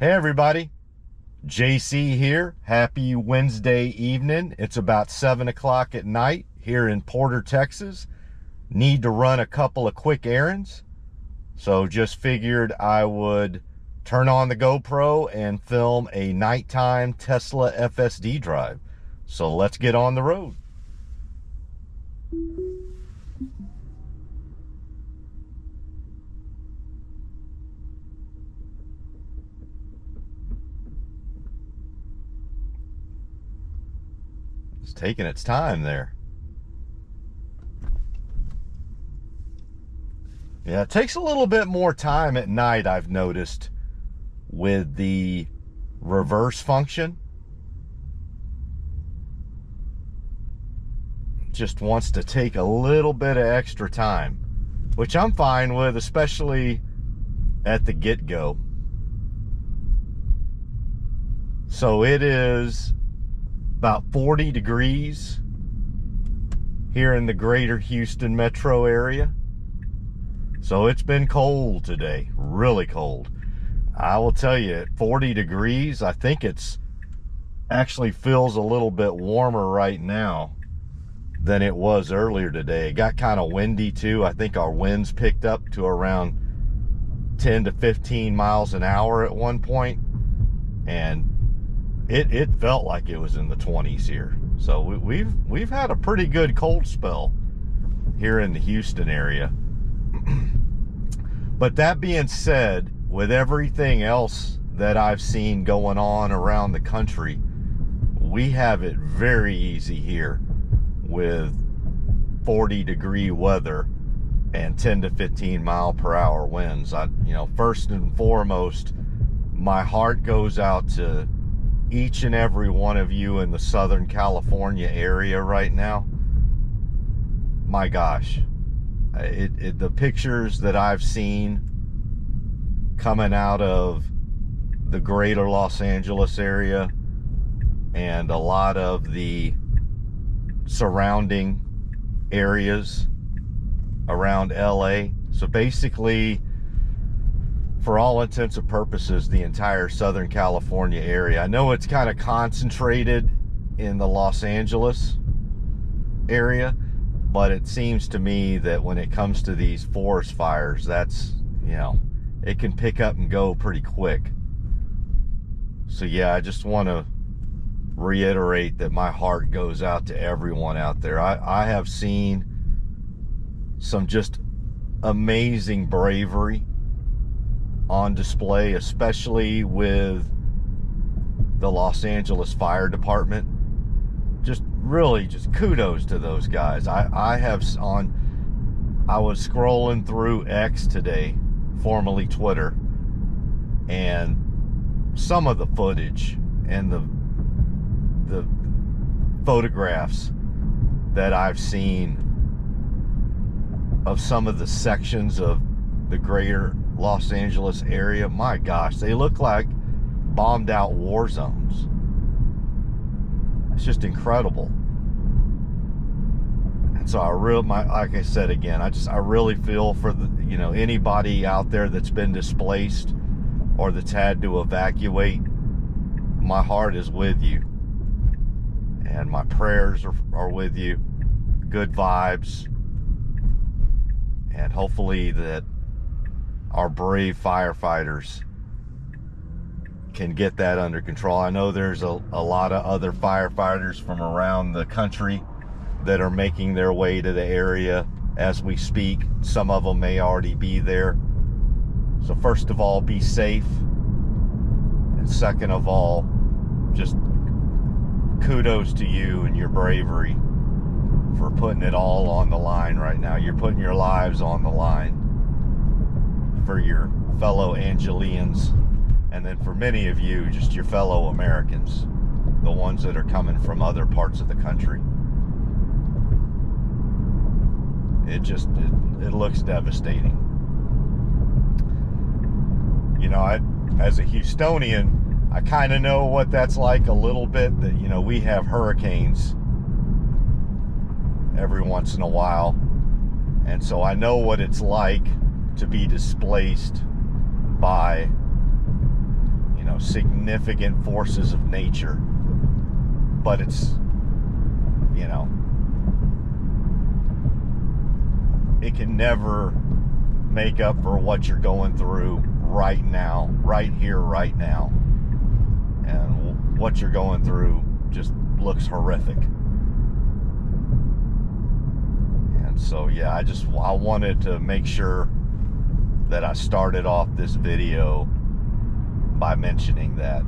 Hey everybody, JC here. Happy Wednesday evening. It's about 7 o'clock at night here in Porter, Texas. Need to run a couple of quick errands. So just figured I would turn on the GoPro and film a nighttime Tesla FSD drive. So let's get on the road. It's taking its time there. Yeah, it takes a little bit more time at night, I've noticed, with the reverse function. Just wants to take a little bit of extra time, which I'm fine with, especially at the get-go. So it is about 40 degrees here in the greater Houston metro area. So it's been cold today, really cold. I will tell you, at 40 degrees, I think it's actually feels a little bit warmer right now than it was earlier today. It got kind of windy too. I think our winds picked up to around 10 to 15 miles an hour at one point, and it felt like it was in the 20s here. So we've had a pretty good cold spell here in the Houston area. But that being said, with everything else that I've seen going on around the country, we have it very easy here with 40-degree weather and 10 to 15 mile per hour winds. First and foremost, my heart goes out to each and every one of you in the Southern California area right now. My gosh, the pictures that I've seen coming out of the greater Los Angeles area and a lot of the surrounding areas around LA. So basically, for all intents and purposes, the entire Southern California area. I know it's kind of concentrated in the Los Angeles area, but it seems to me that when it comes to these forest fires, that's, it can pick up and go pretty quick. So yeah, I just want to reiterate that my heart goes out to everyone out there. I have seen some just amazing bravery on display, especially with the Los Angeles Fire Department. Just really, just kudos to those guys. I was scrolling through X today, formerly Twitter, and some of the footage and the photographs that I've seen of some of the sections of the greater Los Angeles area, my gosh, they look like bombed out war zones. It's just incredible. And so like I said again, I really feel for anybody out there that's been displaced or that's had to evacuate. My heart is with you, and my prayers are with you. Good vibes, and hopefully that our brave firefighters can get that under control. I know there's a lot of other firefighters from around the country that are making their way to the area as we speak. Some of them may already be there. So first of all, be safe. And second of all, just kudos to you and your bravery for putting it all on the line right now. You're putting your lives on the line for your fellow Angelians, and then for many of you, just your fellow Americans, the ones that are coming from other parts of the country. It looks devastating. As a Houstonian, I kind of know what that's like a little bit. That we have hurricanes every once in a while, and so I know what it's like to be displaced by significant forces of nature. But it's, it can never make up for what you're going through right now, right here, right now. And what you're going through just looks horrific. And so, yeah, I wanted to make sure that I started off this video by mentioning that.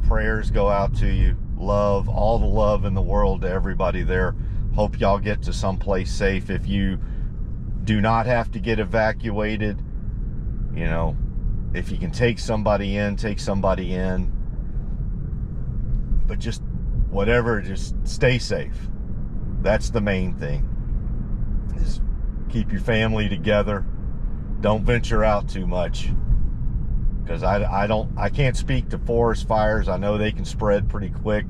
Prayers go out to you. Love, all the love in the world to everybody there. Hope y'all get to someplace safe. If you do not have to get evacuated, if you can take somebody in, take somebody in. But just whatever, just stay safe. That's the main thing. Is keep your family together. Don't venture out too much. Because I can't speak to forest fires. I know they can spread pretty quick.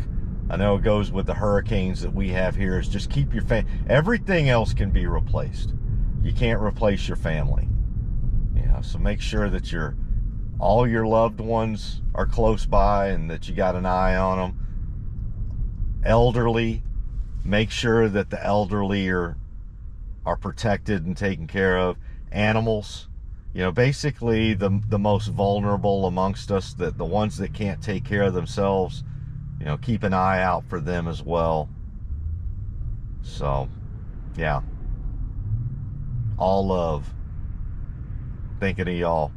I know it goes with the hurricanes that we have here. Is just keep your everything else can be replaced. You can't replace your family. So make sure that all your loved ones are close by and that you got an eye on them. Elderly, make sure that the elderly are protected and taken care of. Animals, basically the most vulnerable amongst us, the ones that can't take care of themselves, keep an eye out for them as well. So, yeah. All love. Thinking of y'all.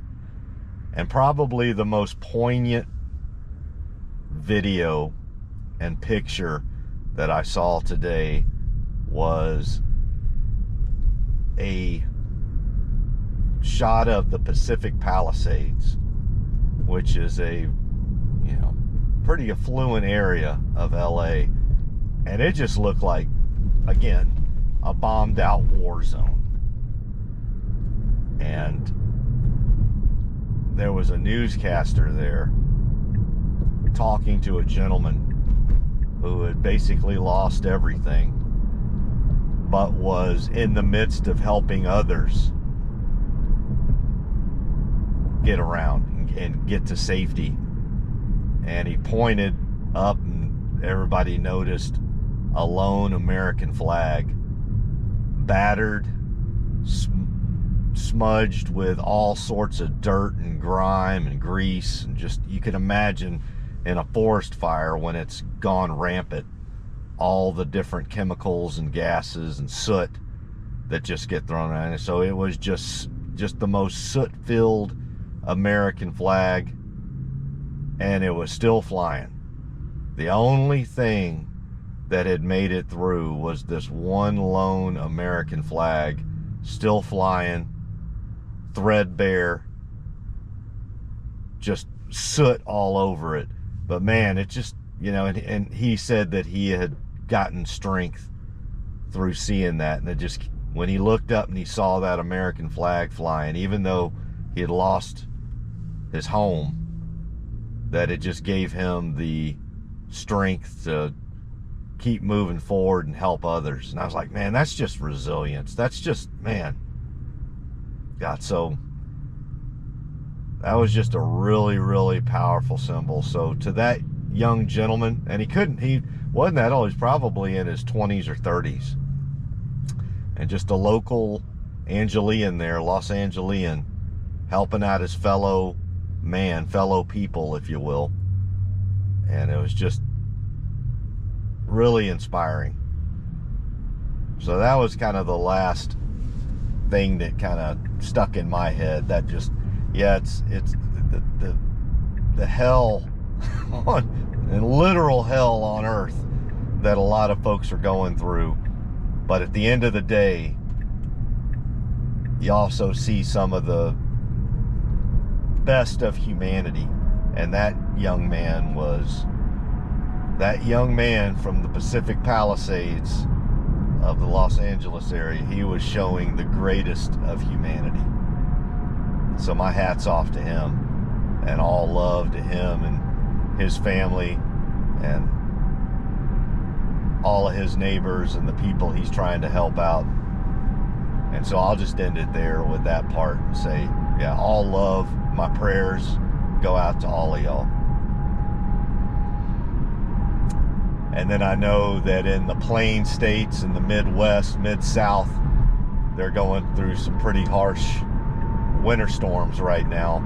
And probably the most poignant video and picture that I saw today was a shot of the Pacific Palisades, which is a pretty affluent area of LA, and it just looked like, again, a bombed out war zone. And there was a newscaster there talking to a gentleman who had basically lost everything, but was in the midst of helping others get around and get to safety. And he pointed up, and everybody noticed a lone American flag, battered, smudged with all sorts of dirt and grime and grease, and just, you can imagine in a forest fire when it's gone rampant, all the different chemicals and gases and soot that just get thrown around. So it was just the most soot-filled American flag, and it was still flying. The only thing that had made it through was this one lone American flag, still flying, threadbare, just soot all over it. But man, it just, and he said that he had gotten strength through seeing that, and it just, when he looked up and he saw that American flag flying, even though he had lost his home, that it just gave him the strength to keep moving forward and help others. And I was like, man, that's just resilience. That's just, man, God. So that was just a really, really powerful symbol. So to that young gentleman, and he wasn't that old, he's probably in his 20s or 30s, and just a local Angelian there, Los Angelian, helping out his fellow people, if you will. And it was just really inspiring. So that was kind of the last thing that kind of stuck in my head. That just, yeah, it's the hell and literal hell on earth that a lot of folks are going through. But at the end of the day, you also see some of the best of humanity. And that young man from the Pacific Palisades of the Los Angeles area. He was showing the greatest of humanity. So my hat's off to him, and all love to him and his family and all of his neighbors and the people he's trying to help out. And so I'll just end it there with that part and say, yeah, all love my prayers go out to all of y'all. And then I know that in the plain states, in the Midwest, Mid-South, they're going through some pretty harsh winter storms right now.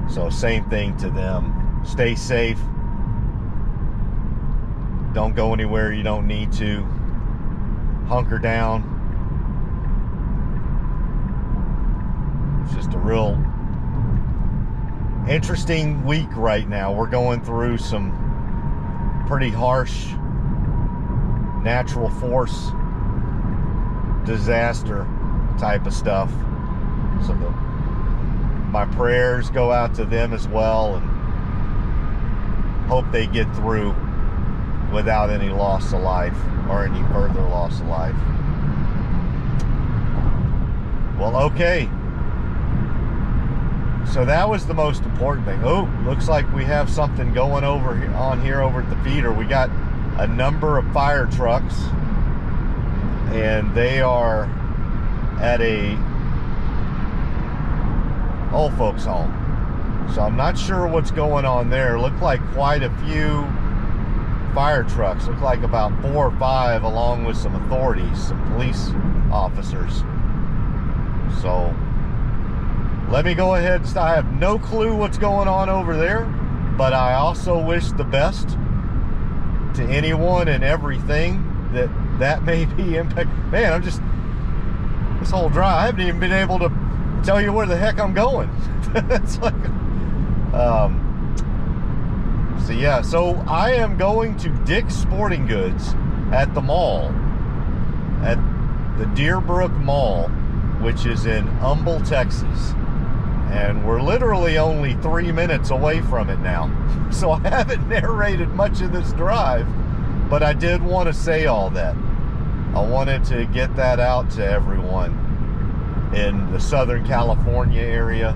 So same thing to them. Stay safe. Don't go anywhere you don't need to. Hunker down. It's just a real interesting week right now. We're going through some pretty harsh natural force disaster type of stuff. So my prayers go out to them as well, and hope they get through without any loss of life or any further loss of life. Well, okay. So that was the most important thing. Oh, looks like we have something going on here over at the feeder. We got a number of fire trucks, and they are at a old folks home. So I'm not sure what's going on there. Looked like quite a few fire trucks. Looked like about 4 or 5, along with some authorities, some police officers. So let me go ahead and I have no clue what's going on over there, but I also wish the best to anyone and everything that may be impacted. Man, I'm just, this whole drive, I haven't even been able to tell you where the heck I'm going. It's like, so yeah, so I am going to Dick's Sporting Goods at the mall, at the Deerbrook Mall, which is in Humble, Texas. And we're literally only 3 minutes away from it now. So I haven't narrated much of this drive, but I did want to say all that. I wanted to get that out to everyone in the Southern California area,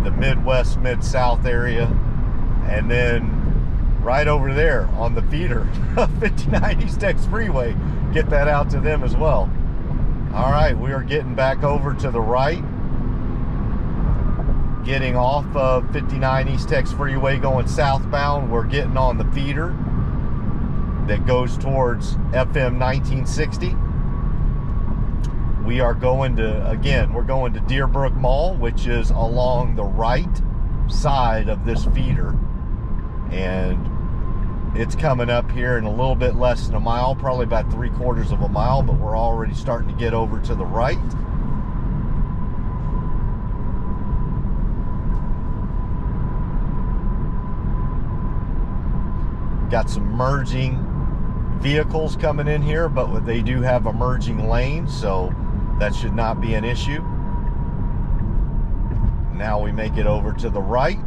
the Midwest, Mid-South area, and then right over there on the feeder, 59 East X Freeway, get that out to them as well. All right, we are getting back over to the right, getting off of 59 East X Freeway going southbound. We're getting on the feeder that goes towards FM 1960. We are going to, again, we're going to Deerbrook Mall, which is along the right side of this feeder. And it's coming up here in a little bit less than a mile, probably about 3/4 of a mile, but we're already starting to get over to the right. Got some merging vehicles coming in here, but they do have a merging lane, so that should not be an issue. Now we make it over to the right.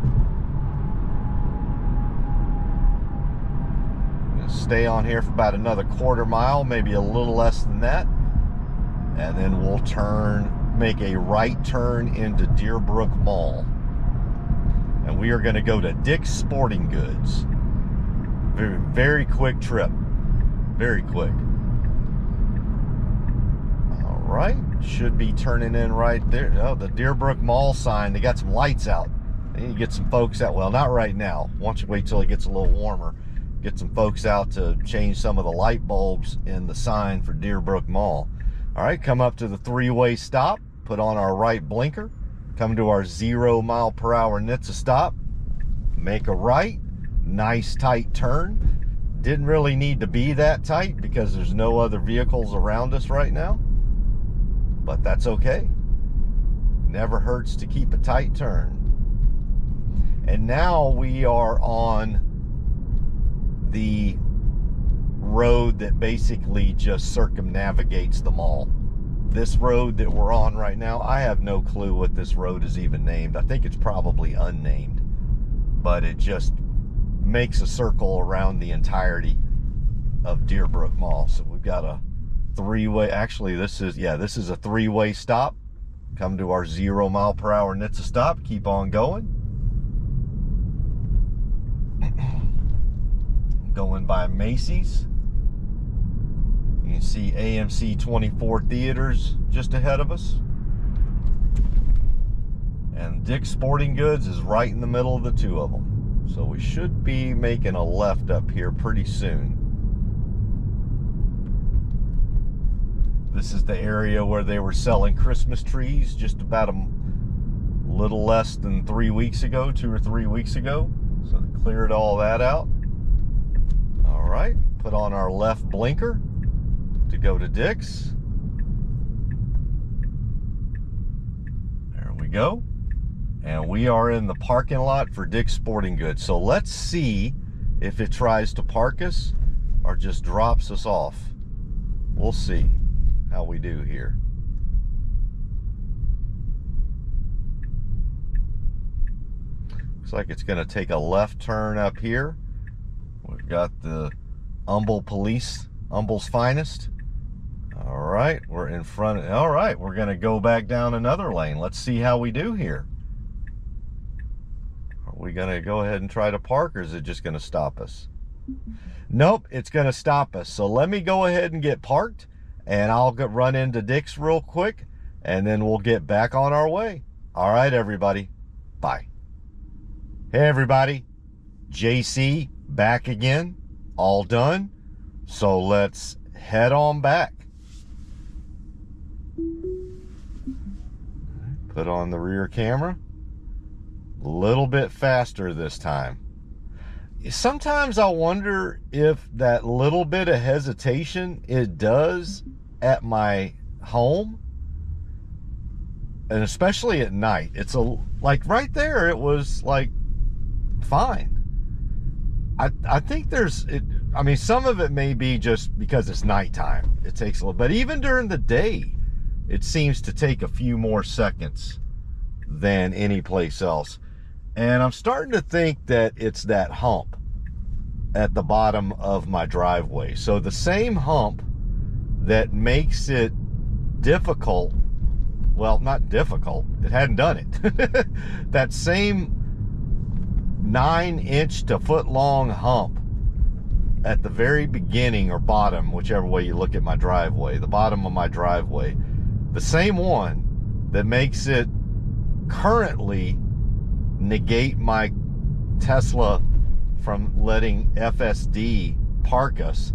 Stay on here for about another 1/4 mile, maybe a little less than that, and then we'll make a right turn into Deerbrook Mall, and we are going to go to Dick's Sporting Goods. Very, very quick trip, very quick. All right, should be turning in right there. Oh, the Deerbrook Mall sign, they got some lights out. They need to get some folks out. Well, not right now. Why don't you wait till it gets a little warmer. Get some folks out to change some of the light bulbs in the sign for Deerbrook Mall. All right, come up to the 3-way stop, put on our right blinker, come to our 0 mile per hour NHTSA stop, make a right, nice tight turn. Didn't really need to be that tight because there's no other vehicles around us right now, but that's okay. Never hurts to keep a tight turn. And now we are on the road that basically just circumnavigates the mall. This road that we're on right now, I have no clue what this road is even named. I think it's probably unnamed, but it just makes a circle around the entirety of Deerbrook Mall. So we've got a 3-way, actually this is a 3-way stop. Come to our 0 mile per hour NHTSA stop, keep on going. Going by Macy's. You can see AMC 24 theaters just ahead of us. And Dick's Sporting Goods is right in the middle of the two of them. So we should be making a left up here pretty soon. This is the area where they were selling Christmas trees just about a little less than 3 weeks ago, 2 or 3 weeks ago. So they cleared all that out. All right, put on our left blinker to go to Dick's. There we go. And we are in the parking lot for Dick's Sporting Goods. So let's see if it tries to park us or just drops us off. We'll see how we do here. Looks like it's going to take a left turn up here. We've got the Humble Police, Humble's finest. All right, we're in front. All right, we're going to go back down another lane. Let's see how we do here. Are we going to go ahead and try to park, or is it just going to stop us? Nope, it's going to stop us. So let me go ahead and get parked, and I'll run into Dick's real quick, and then we'll get back on our way. All right, everybody. Bye. Hey, everybody. JC back again. All done. So let's head on back. Put on the rear camera. A little bit faster this time. Sometimes I wonder if that little bit of hesitation it does at my home, and especially at night. It's like right there, it was like fine. I think I mean, some of it may be just because it's nighttime. It takes a little, but even during the day, it seems to take a few more seconds than any place else. And I'm starting to think that it's that hump at the bottom of my driveway. So the same hump that makes it difficult, well, not difficult, it hadn't done it. That same 9-inch to foot-long hump at the very beginning or bottom, whichever way you look at my driveway, the bottom of my driveway, the same one that makes it currently negate my Tesla from letting FSD park us.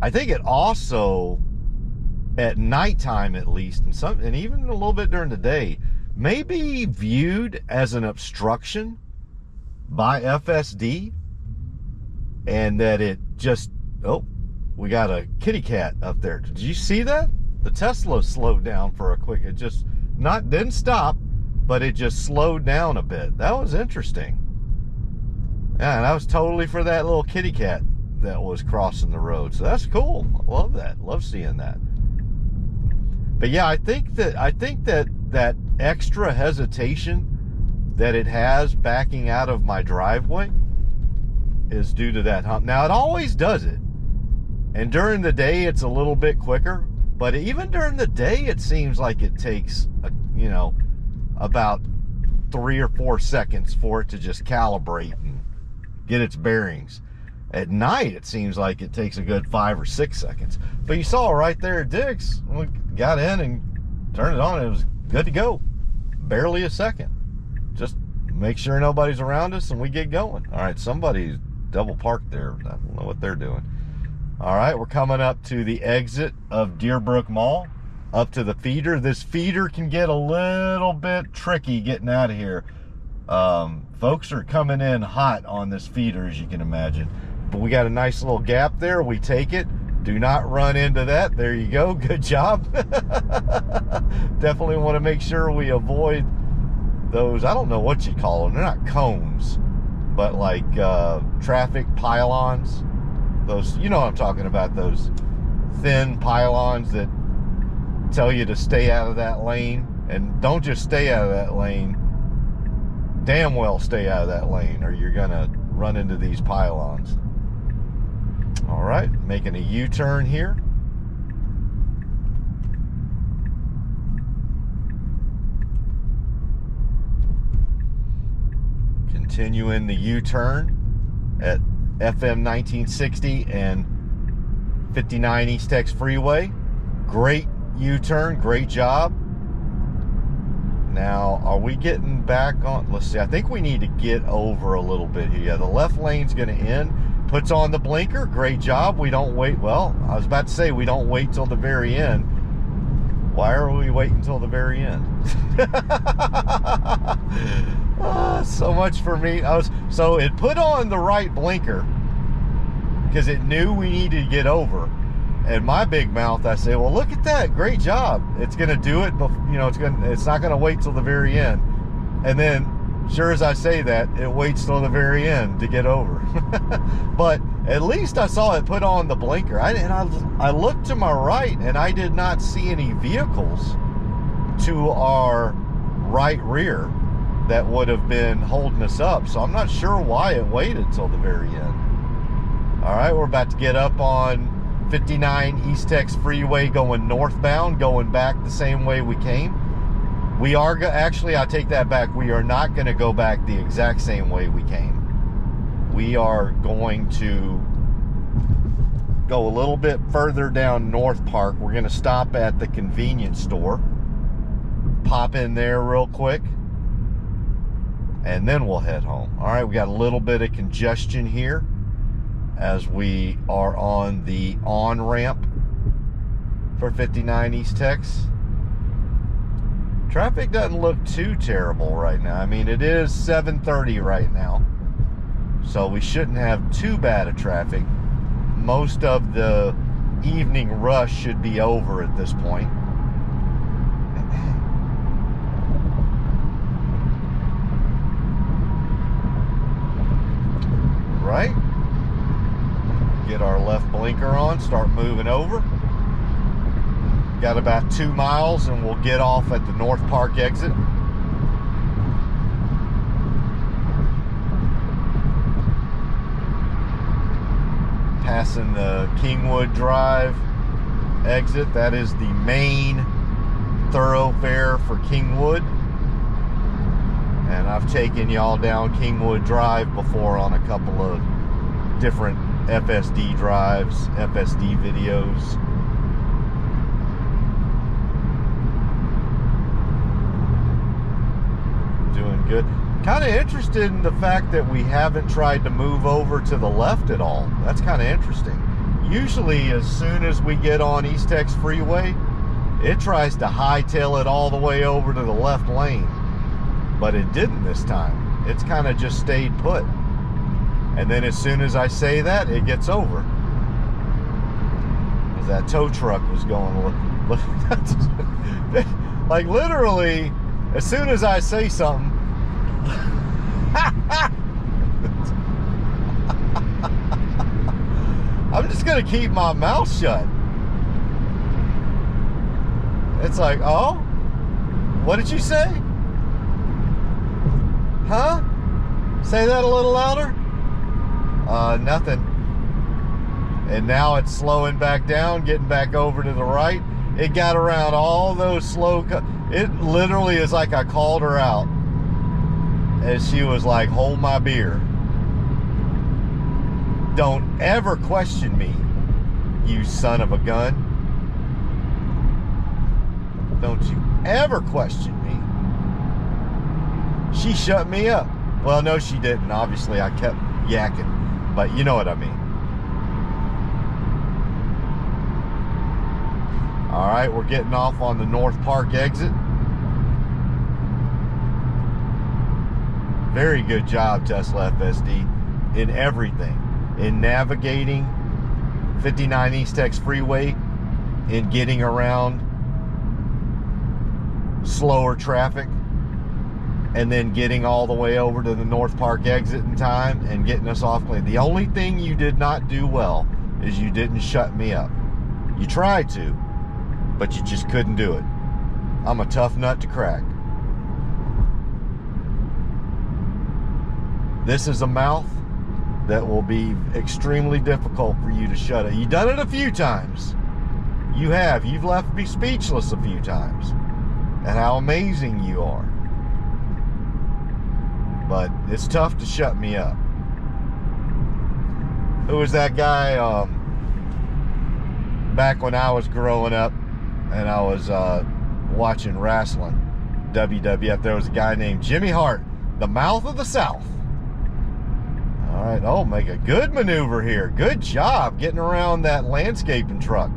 I think it also, at nighttime at least, and even a little bit during the day, may be viewed as an obstruction by FSD, and that it just, oh, we got a kitty cat up there. Did you see that? The Tesla slowed down for a quick, it just didn't stop, but it just slowed down a bit. That was interesting. Yeah, and I was totally for that little kitty cat that was crossing the road. So that's cool. I love that. Love seeing that. But yeah, I think that extra hesitation that it has backing out of my driveway is due to that hump. Now, it always does it. And during the day, it's a little bit quicker. But even during the day, it seems like it takes, about 3 or 4 seconds for it to just calibrate and get its bearings. At night, it seems like it takes a good 5 or 6 seconds. But you saw right there at Dick's, we got in and turned it on, and it was good to go. Barely a second. Just make sure nobody's around us and we get going. All right, somebody's double parked there. I don't know what they're doing. All right, we're coming up to the exit of Deerbrook Mall, up to the feeder. This feeder can get a little bit tricky getting out of here. Folks are coming in hot on this feeder, as you can imagine. But we got a nice little gap there. We take it. Do not run into that. There you go. Good job. Definitely want to make sure we avoid those, I don't know what you call them. They're not cones, but like traffic pylons. Those, you know what I'm talking about, those thin pylons that tell you to stay out of that lane. And don't just stay out of that lane, damn well stay out of that lane, or you're gonna run into these pylons. All right, making a U-turn here. Continuing the U-turn at FM 1960 and 59 East Tex Freeway. Great U-turn, great job. Now, are we getting back on? Let's see. I think we need to get over a little bit here. Yeah, the left lane's going to end. Puts on the blinker. Great job. We don't wait. Well, I was about to say we don't wait till the very end. Why are we waiting till the very end? So much for me. So it put on the right blinker because it knew we needed to get over. And my big mouth, I say, well, look at that. Great job. It's going to do it, but you know, it's not going to wait till the very end. And then, sure as I say that, it waits till the very end to get over. But at least I saw it put on the blinker. I looked to my right, and I did not see any vehicles to our right rear that would have been holding us up. So I'm not sure why it waited till the very end. All right, we're about to get up on 59 East Tex Freeway going northbound, going back the same way we came. We are, actually, I take that back. We are not going to go back the exact same way we came. We are going to go a little bit further down North Park. We're going to stop at the convenience store, pop in there real quick, and then we'll head home. All right, we got a little bit of congestion here as we are on the on-ramp for 59 East Tex. Traffic doesn't look too terrible right now. I mean, it is 7:30 right now, so we shouldn't have too bad of traffic. Most of the evening rush should be over at this point. Right? Get our left blinker on, start moving over. Got about 2 miles and we'll get off at the North Park exit. Passing the Kingwood Drive exit. That is the main thoroughfare for Kingwood. And I've taken y'all down Kingwood Drive before on a couple of different FSD drives, FSD videos. Doing good. Kind of interested in the fact that we haven't tried to move over to the left at all. That's kind of interesting. Usually as soon as we get on East Tex Freeway, it tries to hightail it all the way over to the left lane. But it didn't this time. It's kind of just stayed put. And then as soon as I say that, it gets over. As that tow truck was going, like literally, as soon as I say something, I'm just gonna keep my mouth shut. It's like, oh, what did you say? Huh? Say that a little louder. Nothing. And now it's slowing back down, getting back over to the right. It got around all those slow. It literally is like I called her out as she was like, hold my beer. Don't ever question me, you son of a gun. Don't you ever question me. She shut me up. Well, no, she didn't. Obviously, I kept yakking. But you know what I mean. All right, we're getting off on the North Park exit. Very good job, Tesla FSD, in everything. In navigating 59 East Tex Freeway, in getting around slower traffic, and then getting all the way over to the North Park exit in time and getting us off clean. The only thing you did not do well is you didn't shut me up. You tried to, but you just couldn't do it. I'm a tough nut to crack. This is a mouth that will be extremely difficult for you to shut it. You've done it a few times. You have. You've left me speechless a few times at how amazing you are. But it's tough to shut me up. Who was that guy back when I was growing up and I was watching wrestling? WWF, there was a guy named Jimmy Hart, the mouth of the South. All right, oh, make a good maneuver here. Good job getting around that landscaping truck.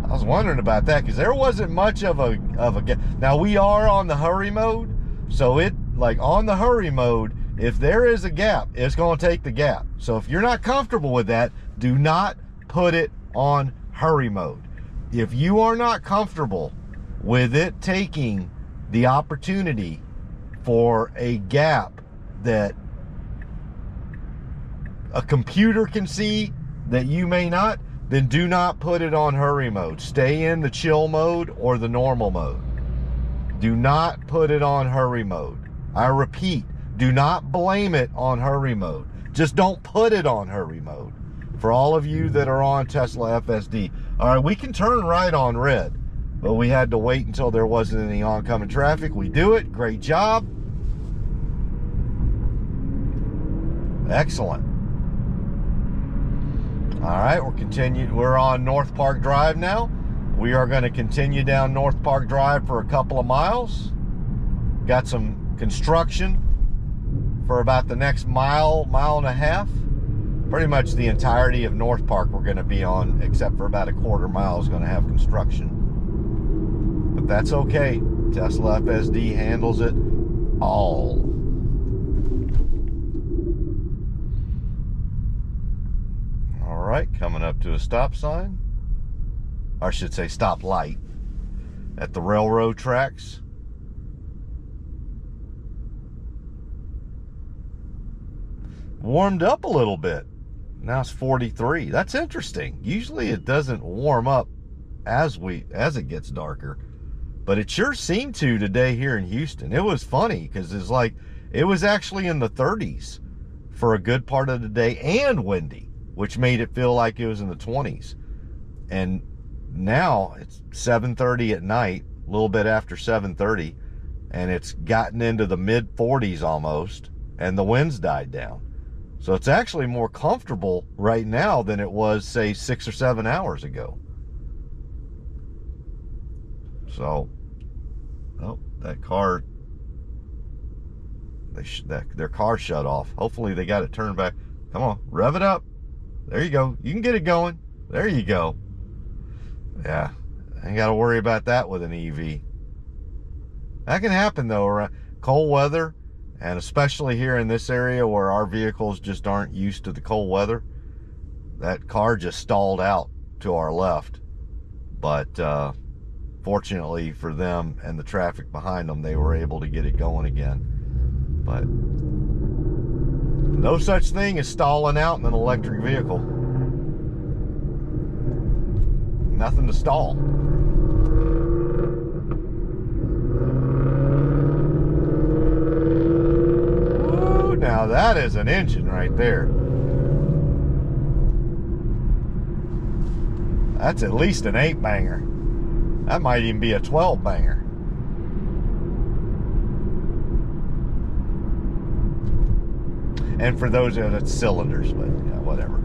I was wondering about that because there wasn't much of a gap. Now we are on the hurry mode, so it, like on the hurry mode, if there is a gap, it's going to take the gap. So if you're not comfortable with that, do not put it on hurry mode. If you are not comfortable with it taking the opportunity for a gap that a computer can see that you may not, then do not put it on hurry mode. Stay in the chill mode or the normal mode. Do not put it on hurry mode. I repeat, do not blame it on hurry mode. Just don't put it on hurry mode. For all of you that are on Tesla FSD. All right, we can turn right on red, but we had to wait until there wasn't any oncoming traffic. We do it. Great job. Excellent. All right, we're on North Park Drive now. We are going to continue down North Park Drive for a couple of miles. Got some construction for about the next mile and a half. Pretty much the entirety of North Park we're going to be on, except for about a quarter mile is going to have construction. But that's okay. Tesla FSD handles it all. All right, coming up to a stop sign. Or I should say stop light at the railroad tracks. Warmed up a little bit. Now it's 43. That's interesting. Usually it doesn't warm up as it gets darker, but it sure seemed to today here in Houston. It was funny because it's like it was actually in the 30s for a good part of the day and windy, which made it feel like it was in the 20s. And now it's 7:30 at night, a little bit after 7:30, and it's gotten into the mid 40s almost, and the winds died down. So it's actually more comfortable right now than it was, say, 6 or 7 hours ago. So, oh, that car, their car shut off. Hopefully they got it turned back. Come on, rev it up. There you go. You can get it going. There you go. Yeah, I ain't got to worry about that with an EV. That can happen, though, around cold weather. And especially here in this area where our vehicles just aren't used to the cold weather, that car just stalled out to our left. But fortunately for them and the traffic behind them, they were able to get it going again. But no such thing as stalling out in an electric vehicle. Nothing to stall. Now that is an engine right there. That's at least an 8-banger. That might even be a 12-banger. And for those of it's cylinders, but yeah, whatever.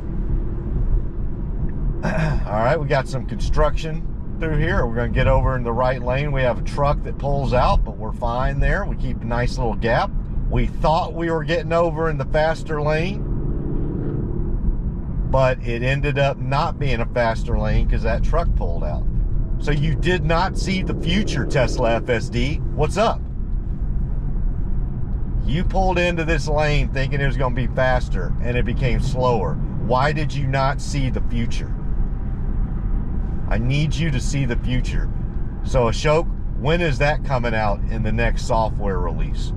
All right, we got some construction through here. We're going to get over in the right lane. We have a truck that pulls out, but we're fine there. We keep a nice little gap. We thought we were getting over in the faster lane, but it ended up not being a faster lane because that truck pulled out. So you did not see the future, Tesla FSD. What's up? You pulled into this lane thinking it was going to be faster, and it became slower. Why did you not see the future? I need you to see the future. So Ashok, when is that coming out in the next software release?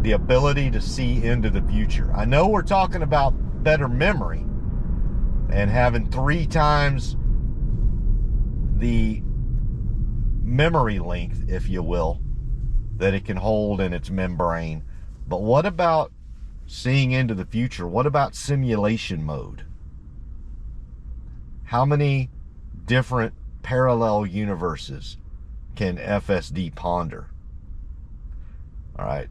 The ability to see into the future. I know we're talking about better memory and having 3 times the memory length, if you will, that it can hold in its membrane. But what about seeing into the future? What about simulation mode? How many different parallel universes can FSD ponder? All right.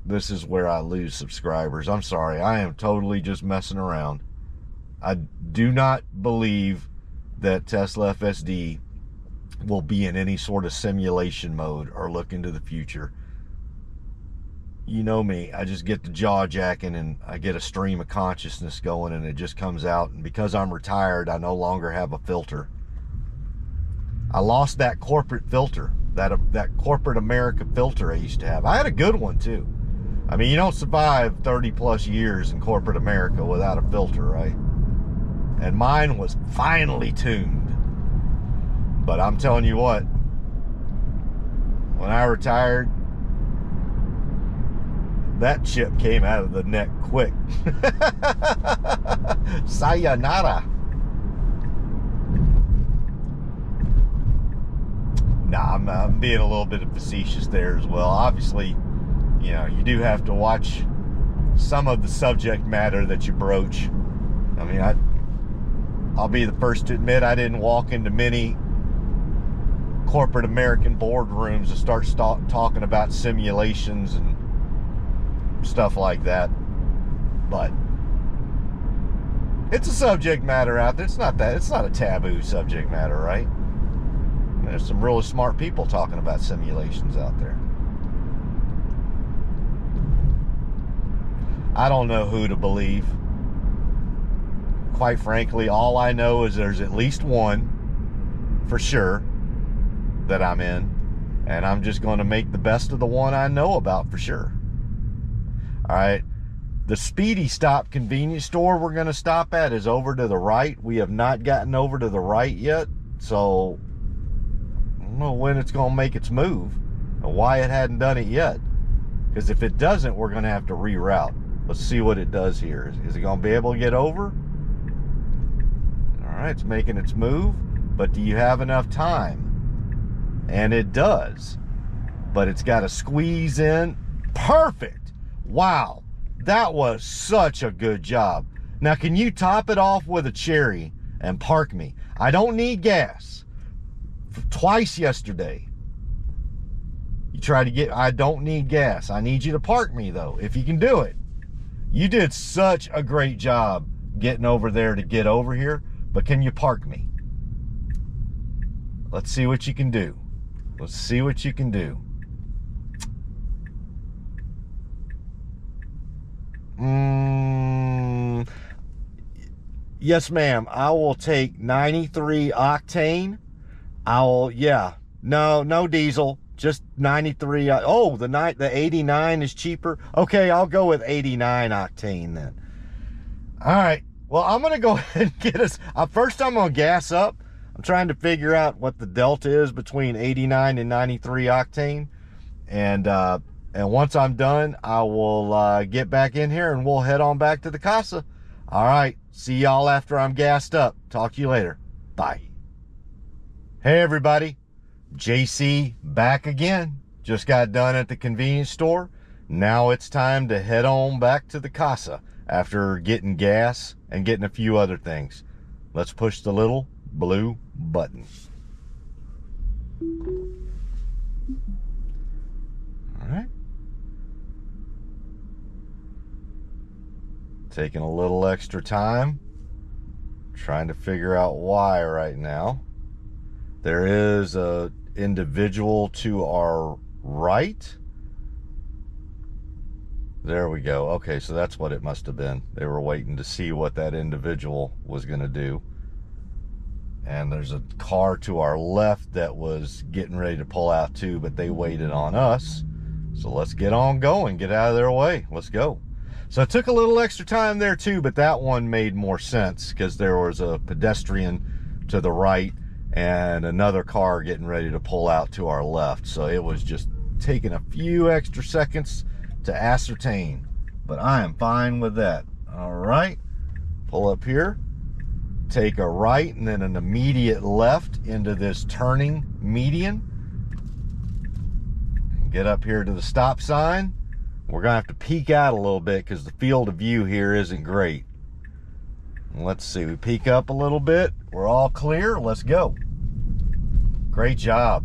This is where I lose subscribers. I'm sorry. I am totally just messing around. I do not believe that Tesla FSD will be in any sort of simulation mode or look into the future. You know me, I just get the jaw jacking and I get a stream of consciousness going and it just comes out. And because I'm retired, I no longer have a filter. I lost that corporate filter, that corporate America filter I used to have. I had a good one too. I mean, you don't survive 30 plus years in corporate America without a filter, right? And mine was finely tuned. But I'm telling you what, when I retired, that chip came out of the neck quick. Sayonara. Nah, I'm being a little bit facetious there as well. Obviously, you know, you do have to watch some of the subject matter that you broach. I mean, I'll be the first to admit I didn't walk into many corporate American boardrooms to start talking about simulations and stuff like that, but it's a subject matter out there. It's not a taboo subject matter, right? There's some really smart people talking about simulations out there. I don't know who to believe. Quite frankly, all I know is there's at least one for sure that I'm in, and I'm just going to make the best of the one I know about for sure. All right, the Speedy Stop convenience store we're going to stop at is over to the right. We have not gotten over to the right yet, so I don't know when it's going to make its move and why it hadn't done it yet. Because if it doesn't, we're going to have to reroute. Let's see what it does here. Is it going to be able to get over? All right, it's making its move, but do you have enough time? And it does, but it's got to squeeze in. Perfect. Wow, that was such a good job. Now, can you top it off with a cherry and park me? I don't need gas. Twice yesterday, you try to get, I don't need gas. I need you to park me, though, if you can do it. You did such a great job getting over there to get over here, but can you park me? Let's see what you can do. Let's see what you can do. Yes, ma'am. I will take 93 octane. No diesel, just 93. Oh, the 89 is cheaper. Okay, I'll go with 89 octane then. All right. Well, I'm going to go ahead and get us. First, I'm going to gas up. I'm trying to figure out what the delta is between 89 and 93 octane. And once I'm done, I will get back in here and we'll head on back to the casa. All right. See y'all after I'm gassed up. Talk to you later. Bye. Hey, everybody. JC back again. Just got done at the convenience store. Now it's time to head on back to the casa after getting gas and getting a few other things. Let's push the little blue button. All right. Taking a little extra time, trying to figure out why right now. There is a individual to our right. There we go. Okay, so that's what it must have been. They were waiting to see what that individual was going to do. And there's a car to our left that was getting ready to pull out too, but they waited on us. So let's get on going, get out of their way. Let's go. So it took a little extra time there too, but that one made more sense because there was a pedestrian to the right and another car getting ready to pull out to our left. So it was just taking a few extra seconds to ascertain, but I am fine with that. All right, pull up here, take a right and then an immediate left into this turning median. Get up here to the stop sign. We're gonna have to peek out a little bit because the field of view here isn't great. Let's see, we peek up a little bit. We're all clear, let's go. Great job.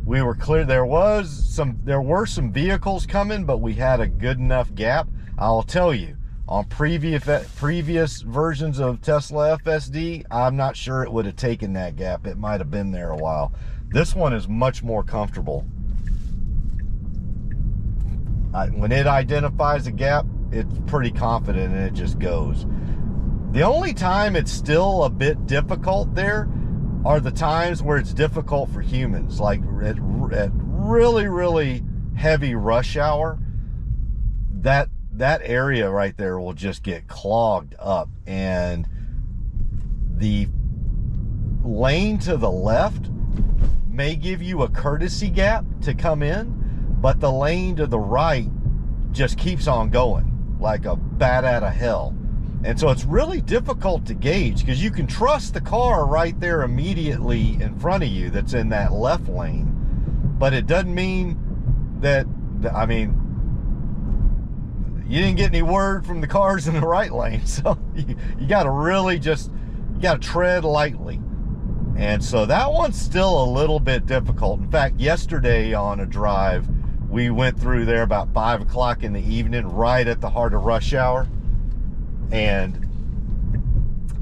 We were clear. There were some vehicles coming, but we had a good enough gap. I'll tell you, On previous versions of Tesla FSD, I'm not sure it would have taken that gap. It might have been there a while. This one is much more comfortable. When it identifies a gap, it's pretty confident and it just goes. The only time it's still a bit difficult there are the times where it's difficult for humans, like at really, really heavy rush hour. That area right there will just get clogged up, and the lane to the left may give you a courtesy gap to come in, but the lane to the right just keeps on going like a bat out of hell. And so it's really difficult to gauge, because you can trust the car right there immediately in front of you that's in that left lane, but it doesn't mean that, I mean, you didn't get any word from the cars in the right lane. So you got to really just, you got to tread lightly. And so that one's still a little bit difficult. In fact, yesterday on a drive, we went through there about 5 o'clock in the evening, right at the heart of rush hour. And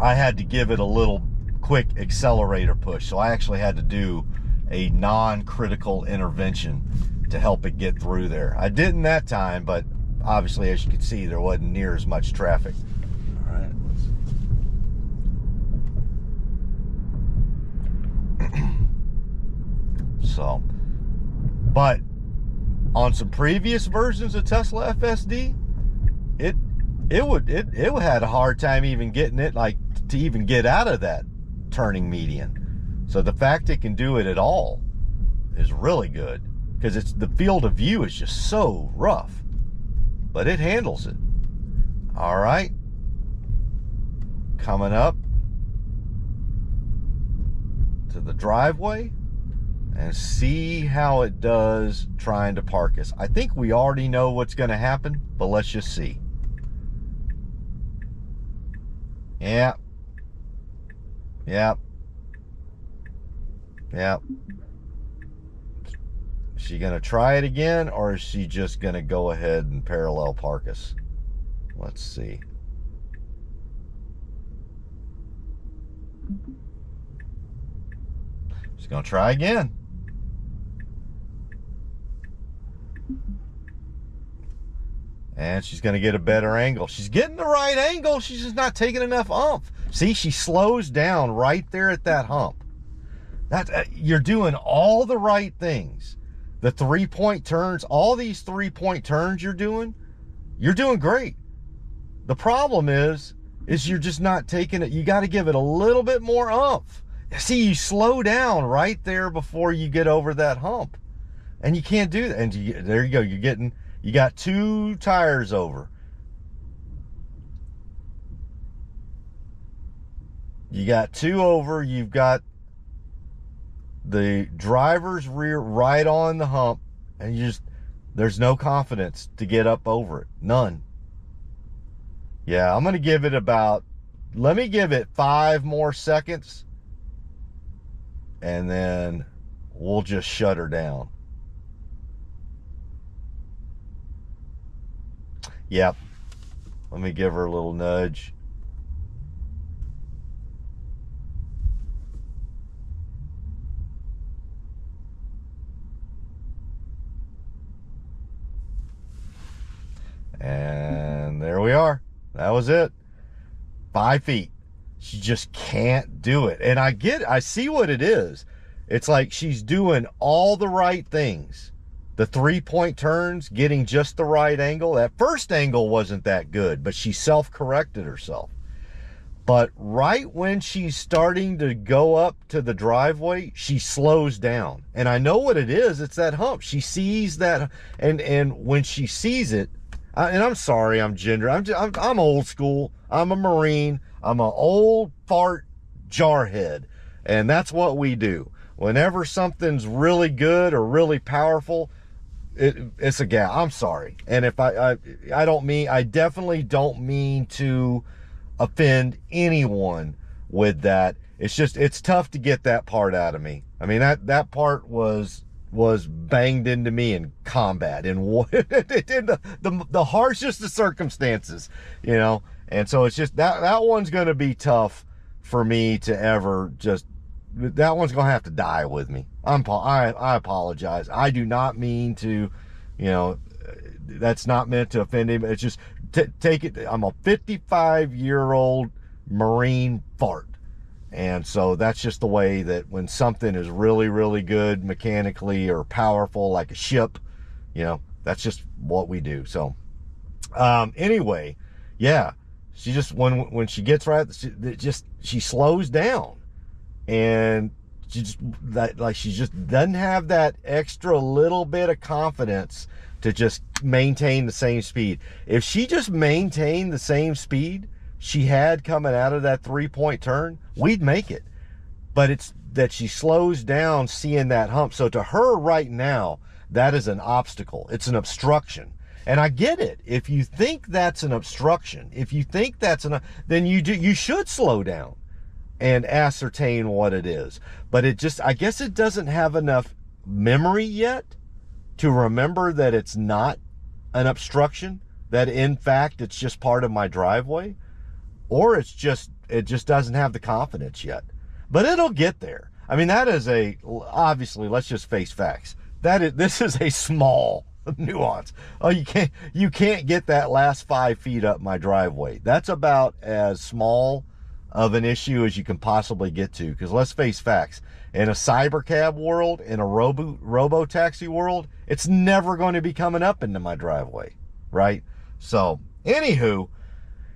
I had to give it a little quick accelerator push. So I actually had to do a non-critical intervention to help it get through there. I didn't that time, but obviously, as you can see, there wasn't near as much traffic. All right. So, but on some previous versions of Tesla FSD, it had a hard time even getting it, like, to even get out of that turning median. So the fact it can do it at all is really good, because it's, the field of view is just so rough, but it handles it. All right, coming up to the driveway and see how it does trying to park us. I think we already know what's going to happen, but let's just see. Yep. Yep. Yep. Is she going to try it again, or is she just going to go ahead and parallel park us? Let's see. She's going to try again. And she's going to get a better angle. She's getting the right angle. She's just not taking enough oomph. See, she slows down right there at that hump. You're doing all the right things. The 3-point turns, all these 3-point turns you're doing great. The problem is you're just not taking it. You got to give it a little bit more oomph. See, you slow down right there before you get over that hump. And you can't do that. And there you go. You got 2 tires over. You got 2 over. You've got the driver's rear right on the hump, and there's no confidence to get up over it. None. Yeah, I'm going to give it let me give it 5 more seconds, and then we'll just shut her down. Yep. Let me give her a little nudge. And there we are. That was it. 5 feet. She just can't do it. And I see what it is. It's like she's doing all the right things. The 3-point turns, getting just the right angle. That first angle wasn't that good, but she self-corrected herself. But right when she's starting to go up to the driveway, she slows down. And I know what it is. It's that hump. She sees that, and when she sees it, and I'm sorry, I'm gender. I'm old school. I'm a Marine. I'm an old fart jarhead, and that's what we do. Whenever something's really good or really powerful, it's a gap. I'm sorry. And if I definitely don't mean to offend anyone with that. It's just, it's tough to get that part out of me. I mean, that part was was banged into me in combat in the harshest of circumstances, you know. And so it's just that one's going to be tough for me to ever just, that one's going to have to die with me. I apologize. I do not mean to, you know, that's not meant to offend him. It's just, take it. I'm a 55-year-old Marine fart. And so that's just the way that when something is really, really good mechanically or powerful, like a ship, you know, that's just what we do. So, anyway, yeah, she just, when she gets right, she slows down, and she just doesn't have that extra little bit of confidence to just maintain the same speed. If she just maintained the same speed she had coming out of that 3-point turn, we'd make it. But it's that she slows down seeing that hump. So to her right now, that is an obstacle. It's an obstruction. And I get it. If you think that's an obstruction, if you think that's then you should slow down and ascertain what it is. But it just, I guess it doesn't have enough memory yet to remember that it's not an obstruction, that in fact it's just part of my driveway. Or it just doesn't have the confidence yet. But it'll get there. I mean, that is obviously, let's just face facts. This is a small nuance. Oh, you can't get that last 5 feet up my driveway. That's about as small of an issue as you can possibly get to. Because let's face facts. In a cybercab world, in a robo-taxi world, it's never going to be coming up into my driveway. Right? So, anywho,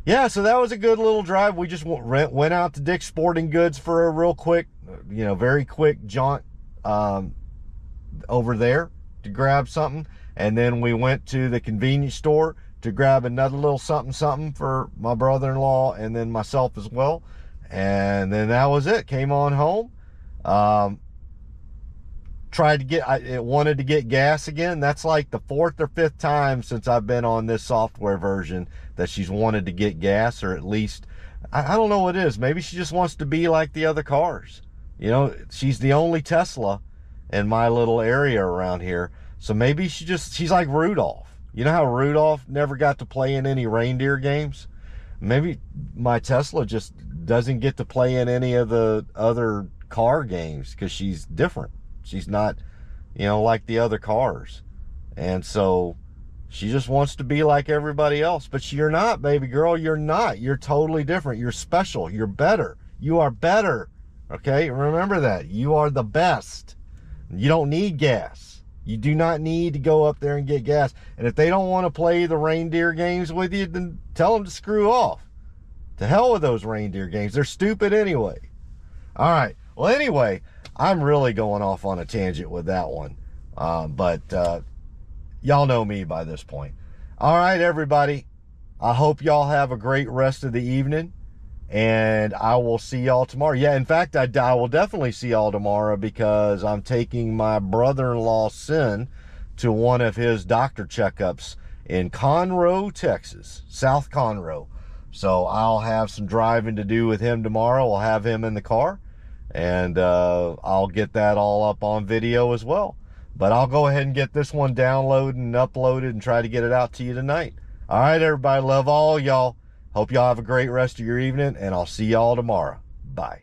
yeah, so that was a good little drive. We just went out to Dick's Sporting Goods for a real quick, you know, very quick jaunt over there to grab something. And then we went to the convenience store to grab another little something for my brother-in-law and then myself as well. And then that was it. Came on home. Wanted to get gas again. That's like the 4th or 5th time since I've been on this software version that she's wanted to get gas, or at least, I don't know what it is. Maybe she just wants to be like the other cars. You know, she's the only Tesla in my little area around here. So maybe she's like Rudolph. You know how Rudolph never got to play in any reindeer games? Maybe my Tesla just doesn't get to play in any of the other car games because she's different. She's not, you know, like the other cars. And so she just wants to be like everybody else. But you're not, baby girl. You're not. You're totally different. You're special. You're better. You are better. Okay? Remember that. You are the best. You don't need gas. You do not need to go up there and get gas. And if they don't want to play the reindeer games with you, then tell them to screw off. To hell with those reindeer games. They're stupid anyway. All right. Well, anyway, I'm really going off on a tangent with that one. But y'all know me by this point. All right, everybody. I hope y'all have a great rest of the evening. And I will see y'all tomorrow. Yeah, in fact, I will definitely see y'all tomorrow because I'm taking my brother-in-law, Sin, to one of his doctor checkups in Conroe, Texas. South Conroe. So I'll have some driving to do with him tomorrow. I'll have him in the car. And I'll get that all up on video as well. But I'll go ahead and get this one downloaded and uploaded and try to get it out to you tonight. All right, everybody. Love all y'all. Hope y'all have a great rest of your evening, and I'll see y'all tomorrow. Bye.